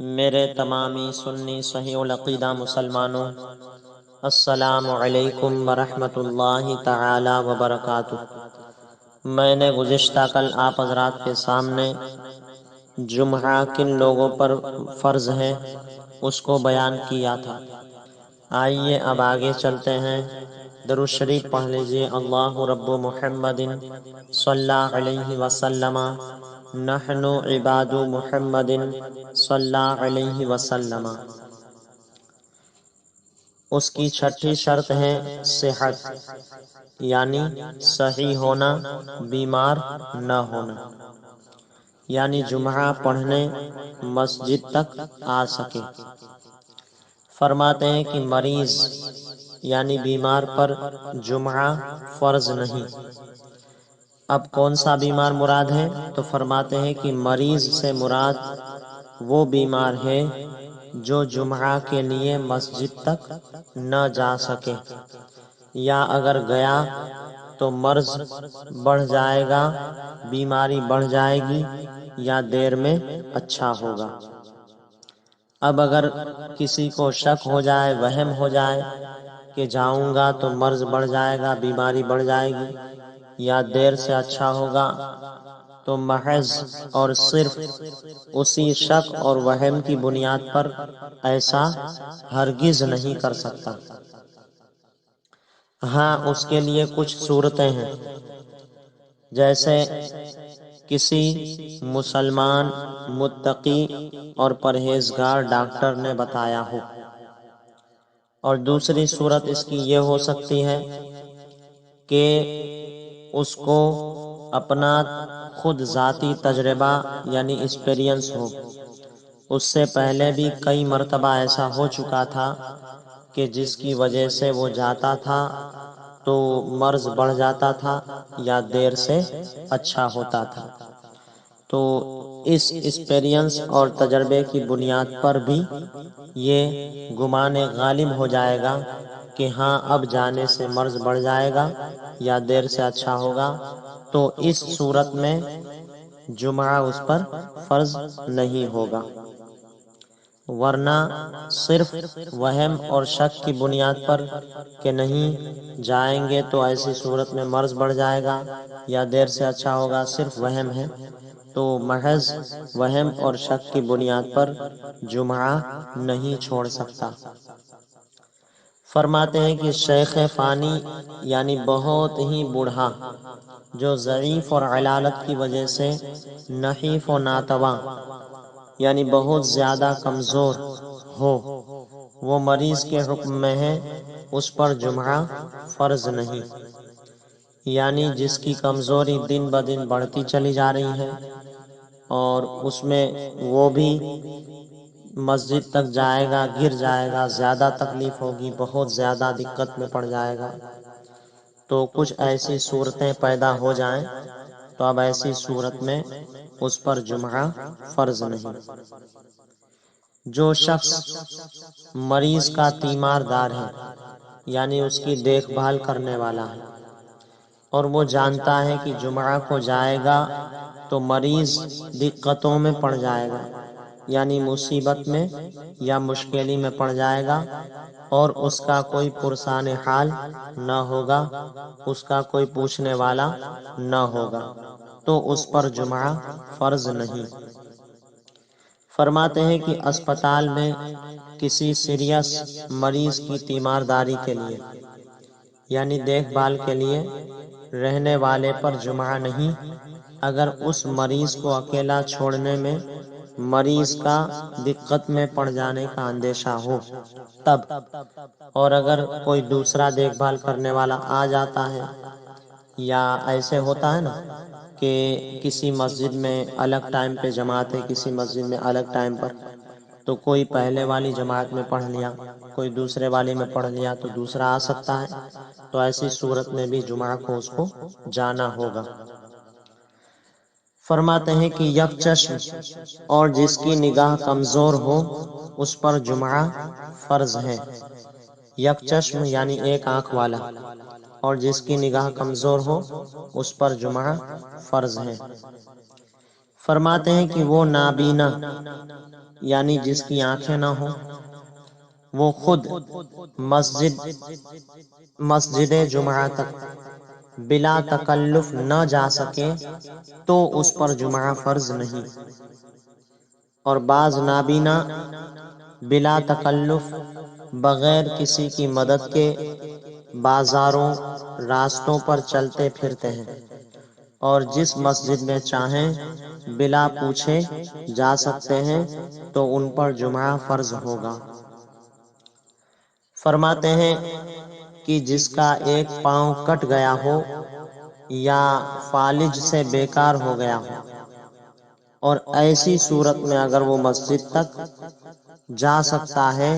میرے تمامی سنی صحیح العقیدہ مسلمانوں، السلام علیکم ورحمۃ اللہ تعالی وبرکاتہ۔ میں نے گزشتہ کل آپ حضرات کے سامنے جمعہ کن لوگوں پر فرض ہے اس کو بیان کیا تھا۔ آئیے اب آگے چلتے ہیں۔ درود شریف پڑھ لیجئے۔ اللہ رب محمد صلی اللہ علیہ وسلم، نحن عباد محمد صلی اللہ علیہ وسلم۔ اس کی چھٹی شرط ہے صحت، یعنی صحیح ہونا، بیمار نہ ہونا، یعنی جمعہ پڑھنے مسجد تک آ سکے۔ فرماتے ہیں کہ مریض یعنی بیمار پر جمعہ فرض نہیں۔ اب کون سا بیمار مراد ہے؟ تو فرماتے ہیں کہ مریض سے مراد وہ بیمار ہے جو جمعہ کے لیے مسجد تک نہ جا سکے، یا اگر گیا تو مرض بڑھ جائے گا، بیماری بڑھ جائے گی، یا دیر میں اچھا ہوگا۔ اب اگر کسی کو شک ہو جائے، وہم ہو جائے کہ جاؤں گا تو مرض بڑھ جائے گا، بیماری بڑھ جائے گی، یا دیر سے اچھا ہوگا، تو محض اور صرف اسی شک اور وہم کی بنیاد پر ایسا ہرگز نہیں کر سکتا۔ ہاں، اس کے لیے کچھ صورتیں ہیں، جیسے کسی مسلمان متقی اور پرہیزگار ڈاکٹر نے بتایا ہو، اور دوسری صورت اس کی یہ ہو سکتی ہے کہ اس کو اپنا خود ذاتی تجربہ یعنی ایکسپیرینس ہو، اس سے پہلے بھی کئی مرتبہ ایسا ہو چکا تھا کہ جس کی وجہ سے وہ جاتا تھا تو مرض بڑھ جاتا تھا یا دیر سے اچھا ہوتا تھا۔ تو اس ایکسپیرینس اور تجربے کی بنیاد پر بھی یہ گمان غالب ہو جائے گا کہ ہاں اب جانے سے مرض بڑھ جائے گا یا دیر سے اچھا ہوگا، تو اس صورت میں جمعہ اس پر فرض نہیں ہوگا۔ ورنہ صرف وہم اور شک کی بنیاد پر کہ نہیں جائیں گے تو ایسی صورت میں مرض بڑھ جائے گا یا دیر سے اچھا ہوگا، صرف وہم ہے، تو محض وہم اور شک کی بنیاد پر جمعہ نہیں چھوڑ سکتا۔ فرماتے ہیں کہ شیخ فانی یعنی بہت ہی بوڑھا، جو ضعیف اور علالت کی وجہ سے نحیف و ناتواں یعنی بہت زیادہ کمزور ہو، وہ مریض کے حکم میں ہے، اس پر جمعہ فرض نہیں۔ یعنی جس کی کمزوری دن بدن بڑھتی چلی جا رہی ہے اور اس میں وہ بھی مسجد تک جائے گا، گر جائے گا، زیادہ تکلیف ہوگی، بہت زیادہ دقت میں پڑ جائے گا، تو کچھ ایسی صورتیں پیدا ہو جائیں تو اب ایسی صورت میں اس پر جمعہ فرض نہیں۔ جو شخص مریض کا تیمار دار ہے، یعنی اس کی دیکھ بھال کرنے والا ہے، اور وہ جانتا ہے کہ جمعہ کو جائے گا تو مریض دقتوں میں پڑ جائے گا، یعنی مصیبت میں یا مشکلی میں پڑ جائے گا، اور اس کا کوئی پرسان حال نہ ہوگا، اس کا کوئی پوچھنے والا نہ ہوگا، تو اس پر جمعہ فرض نہیں۔ فرماتے ہیں کہ اسپتال میں کسی سیریس مریض کی تیمارداری کے لیے یعنی دیکھ بھال کے لیے رہنے والے پر جمعہ نہیں، اگر اس مریض کو اکیلا چھوڑنے میں مریض کا دقت میں پڑ جانے کا اندیشہ ہو تب، اور اگر کوئی دوسرا دیکھ بھال کرنے والا آ جاتا ہے، یا ایسے ہوتا ہے نا کہ کسی مسجد میں الگ ٹائم پہ جماعت ہے، کسی مسجد میں الگ ٹائم پر، تو کوئی پہلے والی جماعت میں پڑھ لیا، کوئی دوسرے والی میں پڑھ لیا، تو دوسرا آ سکتا ہے، تو ایسی صورت میں بھی جمعہ کو اس کو جانا ہوگا۔ فرماتے ہیں کہ یک چشم اور جس کی نگاہ کمزور ہو اس پر جمعہ فرض ہے۔ یک چشم یعنی ایک آنکھ والا، اور جس کی نگاہ کمزور ہو اس پر جمعہ فرض ہے۔ فرماتے ہیں کہ وہ نابینا یعنی جس کی آنکھیں نہ ہوں وہ خود مسجد جمعہ تک بلا تکلف نہ جا سکے تو اس پر جمعہ فرض نہیں، اور بعض نابینا بلا تکلف بغیر کسی کی مدد کے بازاروں راستوں پر چلتے پھرتے ہیں، اور جس مسجد میں چاہیں بلا پوچھے جا سکتے ہیں تو ان پر جمعہ فرض ہوگا۔ فرماتے ہیں کہ جس کا ایک پاؤں کٹ گیا ہو یا فالج سے بیکار ہو گیا ہو، اور ایسی صورت میں اگر وہ مسجد تک جا سکتا ہے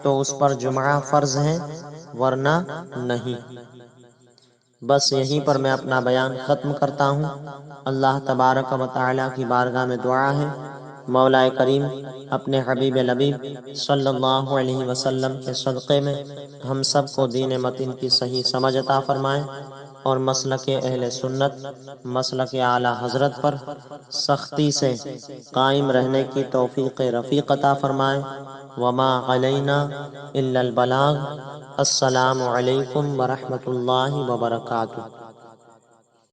تو اس پر جمعہ فرض ہے، ورنہ نہیں۔ بس یہیں پر میں اپنا بیان ختم کرتا ہوں۔ اللہ تبارک و تعالی کی بارگاہ میں دعا ہے مولا کریم اپنے حبیب لبیب صلی اللہ علیہ وسلم کے صدقے میں ہم سب کو دین متین کی صحیح سمجھ عطا فرمائے، اور مسلک اہل سنت، مسلک اعلی حضرت پر سختی سے قائم رہنے کی توفیق رفیق عطا فرمائے۔ وما علینا الا البلاغ۔ السلام علیکم ورحمۃ اللہ وبرکاتہ۔